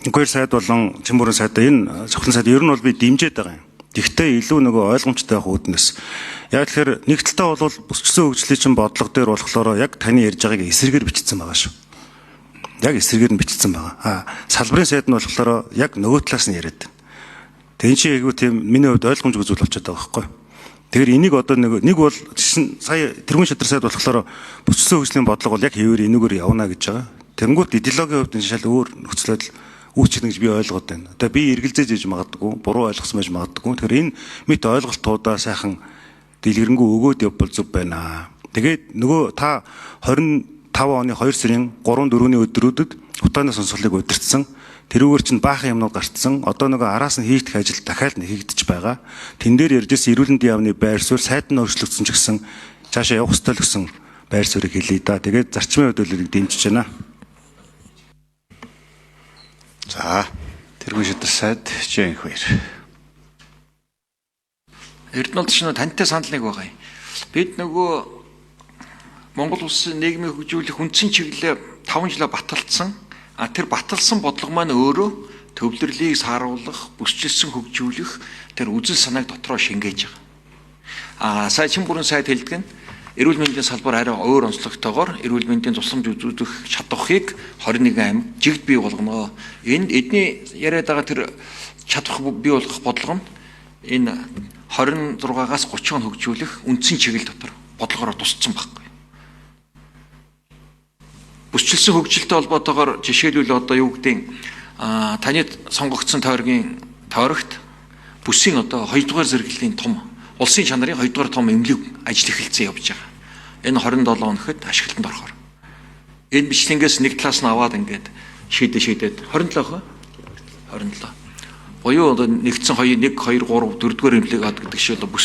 Гэр сайд болон Чимбүрэн сайд энэ цогцлон сайд ер нь бол би дэмжиж байгаа юм. Гэхдээ илүү нөгөө ойлгомжтой байх үүднээс. Яг тэгэхээр нэг талтаа бол бүсчсэн хөгжлийн чинь бодлого дээр болохоор яг таны ярьж байгааг эсрэгээр бичсэн байгаа шүү. Яг эсрэгээр нь бичсэн байгаа. Салбарын сайд нь болохоор яг нөгөө талаас нь яриад. Тэгин чи айгуу тийм миний хувьд ойлгомжгүй зүйл болчиход байгаа байхгүй. Тэгэхээр энийг одоо нэг бол сая тэргүүн шадар сайд болохоор бүсчсэн хөгжлийн бодлого бол яг хэвээр энэгээр явна гэж байгаа. Тэнгүүт идеологийн хувьд шал өөр нөхцөл байдал үүсчихнэ гэж би ойлгоод байна. Одоо би эргэлзээж иж магадгүй, буруу ойлгосон байж магадгүй. Тэгэхээр энэ мэд ойлголтуудаа сайхан дэлгэрэнгүй өгөөд явбал зүг байна. Тэгээд нөгөө та 25 оны 2 сарын 3-4-ний өдрүүдэд утааны сонсголыг удирдсан. Тэрүүгээр чинь баахан юмнууд гарцсан. Одоо нөгөө араас нь хийгдэх ажил дахиад хийгдэж байгаа. Тэн дээр ярьжсэн эрүүл мэндийн яамны байр суурь сайд нь өөрчлөгдсөн ч гэсэн цаашаа явах ёстой л гэсэн байр суурийг хэлье да. Тэгээд зарчмын хөдөлгөөнийг дэмжиж байна. За, тэргүүн шадар сайд Жин хоёр. Эрдэнэт чинь тантай санал нэг байгаа юм. Бид нөгөө Монгол улсын нийгмийн хөгжүүлэх үндсэн чиглэлээ 5 жилээр баталсан. Тэр баталсан бодлого маань өөрөө төвлөрлийг сааруулах, бүсчилсэн хөгжүүлэх тэр үзэл санааг дотроо шингээж байгаа. Сая Чимбүрэн сайд хэлдэг нь эрүүл мэндийн салбар арай өөр онцлогтойгоор эрүүл мэндийн тусламж үзүүлэх чадварыг 21 аймаг жигд бий болгоно. Энэ эдний яриад байгаа тэр чадвар бий болгох бодлого нь энэ 26-аас 30 он хөгжүүлэх үндсэн чиглэл дотор бодлогоор тусцсан байхгүй. Бүсчилсэн хөгжилтэй холбоотойгоор жишээлбэл одоо юу гэдэг таны сонгогдсон тойргийн тойрогт бүсийн одоо 2 дугаар зэрэглэлийн том улсын чанарын 2 дугаар том эмнэлэг ажил эхэлсэн явж байгаа. Энэ 27 хоногт ашиглалтанд орохоор. Энэ бичлэнгээс нэг талаас нь аваад ингээд шийдээд 27 буюу одоо нэгдсэн 1 2 3 4 дугаар эмнэлэг ад гэдэг шиг бол бүс